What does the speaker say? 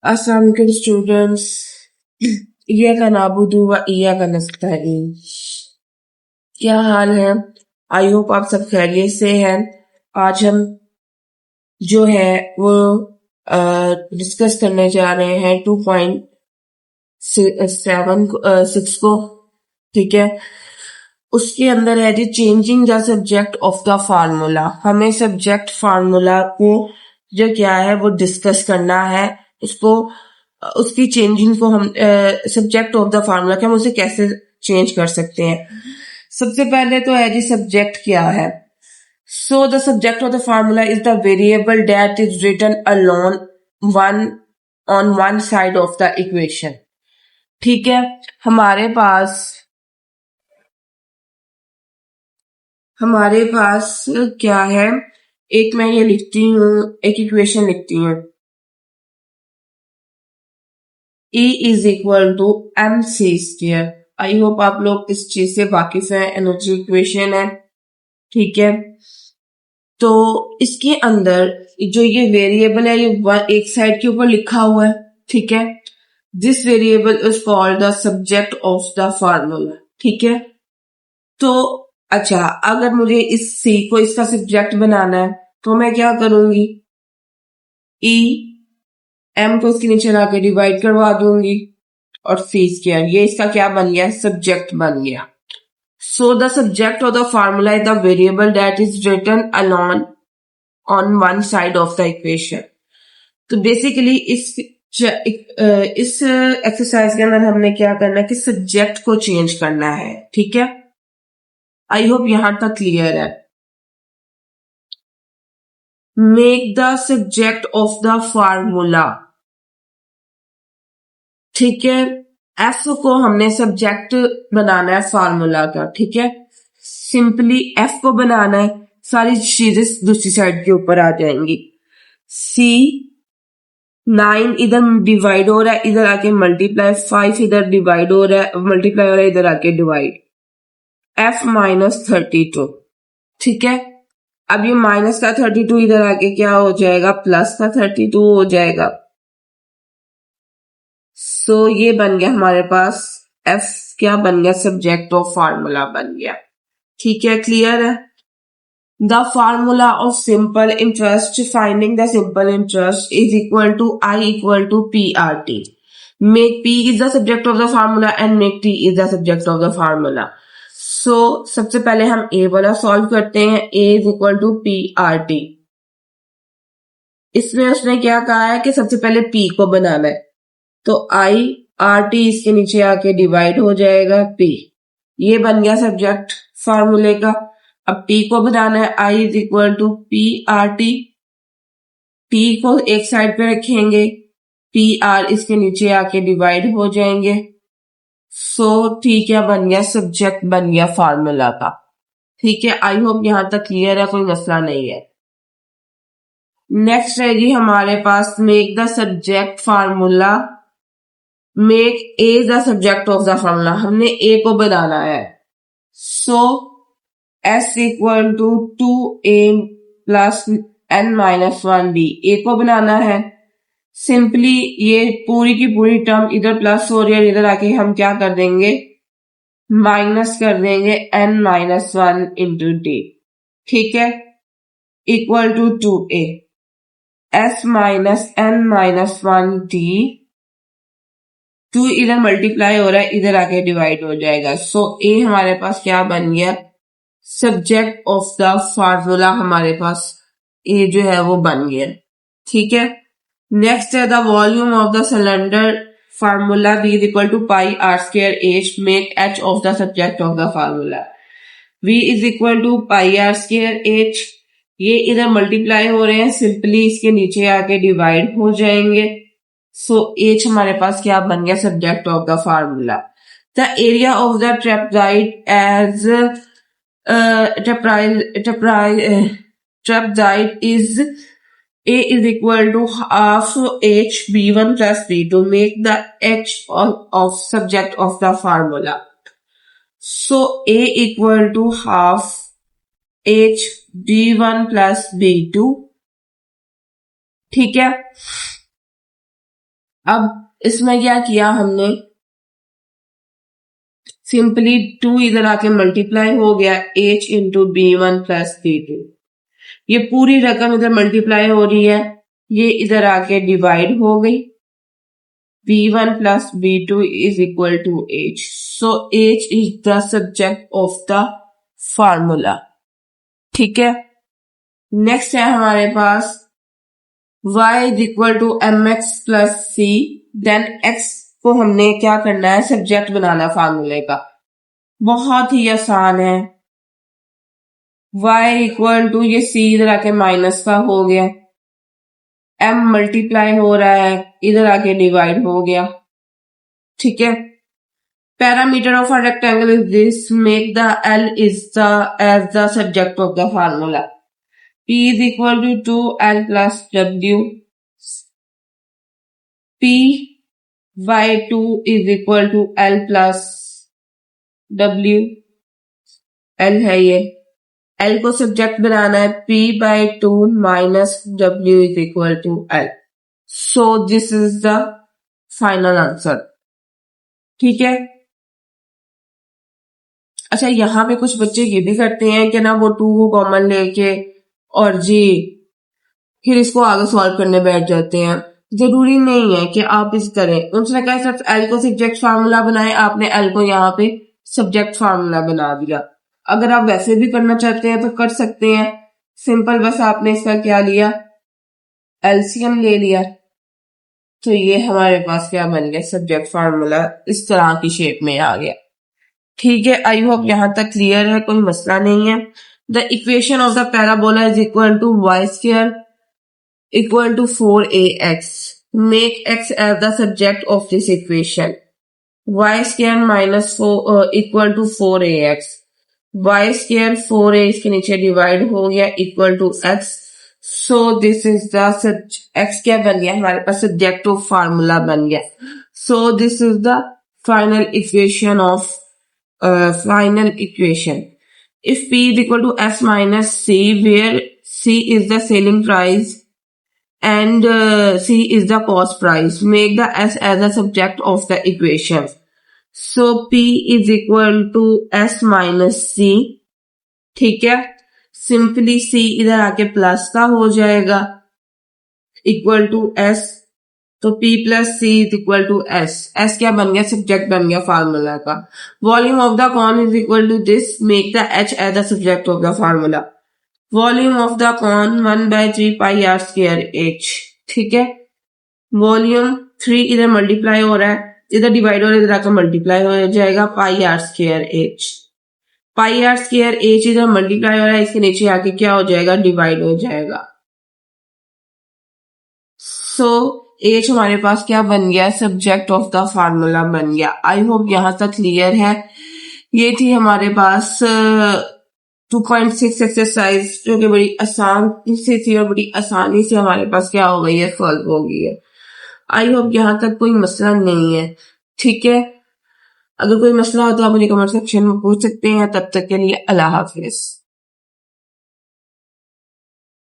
अस्सलाम वालेकुम स्टूडेंट्स, इय्याका नअबुदु व इय्याका नस्तईन। क्या हाल है? आई होप आप सब खैरियत से हैं। आज हम जो है वो डिस्कस करने जा रहे हैं 2.6 को, ठीक है। उसके अंदर है जी changing the subject of the formula. हमें सब्जेक्ट फार्मूला को जो क्या है वो डिस्कस करना है। उसकी चेंजिंग को हम सब्जेक्ट ऑफ द फार्मूला के हम उसे कैसे चेंज कर सकते हैं। सबसे पहले तो है जी सब्जेक्ट क्या है। So the subject of the formula is the variable that is written alone on one side of the equation. ठीक है, हमारे पास क्या है, एक मैं ये लिखती हूँ, एक इक्वेशन लिखती हूँ, E is equal to mc square। I hope आप लोग इस चीज से वाकिफ है, एनर्जी इक्वेशन है, ठीक है। तो इसके अंदर जो ये वेरिएबल है ये एक साइड के ऊपर लिखा हुआ है, ठीक है। This variable is called the subject of the formula, ठीक है। तो अच्छा, अगर मुझे इस सी को इसका सब्जेक्ट बनाना है तो मैं क्या करूंगी, ई एम को इसके नीचे लाके डिवाइड करवा दूंगी और सी स्क्वायर, ये इसका क्या बन गया, सब्जेक्ट बन गया। So the subject of the formula is the variable that is written alone on one side of the equation. तो बेसिकली इस एक्सरसाइज के अंदर हमने क्या करना है कि सब्जेक्ट को चेंज करना है, ठीक है। आई होप यहां तक क्लियर है। Make the subject of the formula, ठीक है। एफ को हमने सब्जेक्ट बनाना है फार्मूला का, ठीक है। सिंपली एफ को बनाना है, सारी चीजें दूसरी साइड के ऊपर आ जाएंगी। सी 9 इधर डिवाइड हो रहा है, इधर आके मल्टीप्लाई, 5 इधर डिवाइड हो रहा है, मल्टीप्लाई हो रहा है, इधर आके डिवाइड, f माइनस 32, ठीक है। अब ये माइनस का 32 इधर आके क्या हो जाएगा, प्लस का 32 हो जाएगा। सो ये बन गया हमारे पास f, क्या बन गया, सब्जेक्ट ऑफ फार्मूला बन गया, ठीक है। क्लियर है। The formula of simple interest, finding the simple interest is equal to I equal to PRT. Make P is the subject of the formula and make T is the subject of the formula. So, सबसे पहले हम A वाला solve करते हैं। A is equal to PRT। इसमें उसने क्या कहा है कि सबसे पहले P को बनाना है, तो I RT इसके नीचे आके डिवाइड हो जाएगा P। ये बन गया सब्जेक्ट फार्मूले का। अब T को बनाना है, I is equal to P R T. T को एक साइड पे रखेंगे, पी आर इसके नीचे आके डिवाइड हो जाएंगे। सो ठीक है, बन गया सब्जेक्ट, बन गया फार्मूला का, ठीक है। आई होप यहां तक क्लियर है, कोई मसला नहीं है। नेक्स्ट है जी हमारे पास make the subject formula, make a the subject of the formula. हमने ए को बनाना है। So S equal to 2a plus n minus 1b। A को बनाना है, सिंपली ये पूरी की पूरी टर्म इधर प्लस हो रही है, इधर आके हम क्या कर देंगे, माइनस कर देंगे n माइनस 1 इंटू डी, ठीक है। Equal to 2a s minus n minus 1 D. 2 इधर मल्टीप्लाई हो रहा है, इधर आके डिवाइड हो जाएगा। सो ए हमारे पास क्या बन गया, सब्जेक्ट ऑफ द फार्मूला हमारे पास ए जो है वो बन गया, ठीक है। नेक्स्ट है the volume of the cylinder formula v is equal to pi are square H, make H of the subject of the formula. v is equal to pi are square H, ये इधर multiply हो रहे हैं, simply इसके नीचे आके divide हो जाएंगे। सो एच हमारे पास क्या बन गया, subject of the formula. The area of the trapezoid as trapezoid is A is equal to half h b1 plus b2, make the h of subject of the formula. So A equal to half h b1 plus b2, ठीक है। अब इसमें क्या किया हमने, simply 2 इधर आके multiply हो गया h into B1 plus B2। ये पूरी रकम इधर मल्टीप्लाई हो रही है, ये इधर आके डिवाइड हो गई। B1 plus B2 is equal to H. So H is the subject of the formula. ठीक है। नेक्स्ट है हमारे पास y is equal to mx plus c, then x को हमने क्या करना है, सब्जेक्ट बनाना फार्मूले का। बहुत ही आसान है। y इक्वल टू, ये c इधर आके माइनस का हो गया, m मल्टीप्लाई हो रहा है, इधर आके डिवाइड हो गया। ठीक है। Parameter of a rectangle is this, make the l is the as the subject of the formula. p is equal to 2l plus w, p by 2 is equal to l plus w, l है ये, l को subject बनाना है, p by 2 minus w is equal to l। So this is the final answer. ठीक है। अच्छा, यहाँ पे कुछ बच्चे ये भी करते हैं कि ना वो 2 को कॉमन लेके और जी फिर इसको आगे सॉल्व करने बैठ जाते हैं। जरूरी नहीं है कि आप इस करें। उन्होंने कहा सिर्फ एल को सब्जेक्ट फार्मूला बनाए, आपने एल को यहाँ पे सब्जेक्ट फार्मूला बना दिया। अगर आप वैसे भी करना चाहते हैं तो कर सकते हैं। सिंपल, बस आपने इसका क्या लिया, एलसीएम ले लिया, तो ये हमारे पास क्या बन गया, सब्जेक्ट फार्मूला इस तरह की शेप में आ गया। ठीक है, आई होप यहां तक क्लियर है, कोई मसला नहीं है। The equation of the parabola is equal to Y square equal to 4ax, make x as the subject of this equation. Y square minus equal to 4ax, Y square 4a इसके नीचे divide हो गया equal to x। So this is the x क्या बन गया, हमारे पास subject of formula बन गया। सो this is the final equation of final equation. If P is equal to S minus C, where C is the selling price and C is the cost price, make the S as a subject of the equation. So P is equal to S minus C. ठीक है। Simply C इधर आके plus का हो जाएगा equal to S, तो P plus C is equal to S. S क्या बन गया, सब्जेक्ट बन गया फार्मूला का। Volume of the cone is equal to this, make the H as the subject of the formula. Volume of the cone 1/3 pi are square H. ठीक है। Volume 3 इधर multiply हो रहा है, इधर डिवाइड हो रहा है, इधर आकर मल्टीप्लाई हो जाएगा, pi are square h. Pi are square h इधर मल्टीप्लाई हो रहा है, इसके नीचे आके क्या हो जाएगा, डिवाइड हो जाएगा। सो एच हमारे पास क्या बन गया, सब्जेक्ट ऑफ द फार्मूला बन गया। आई होप यहां तक क्लियर है। ये थी हमारे पास 2.6 एक्सरसाइज, जो कि बड़ी आसान से थी और बड़ी आसानी से हमारे पास क्या हो गई है, सॉल्व हो गई है। आई होप यहां तक कोई मसला नहीं है। ठीक है। अगर कोई मसला हो तो आप मुझे कमेंट सेक्शन में पूछ सकते हैं। तब तक के लिए अल्लाह हाफिज।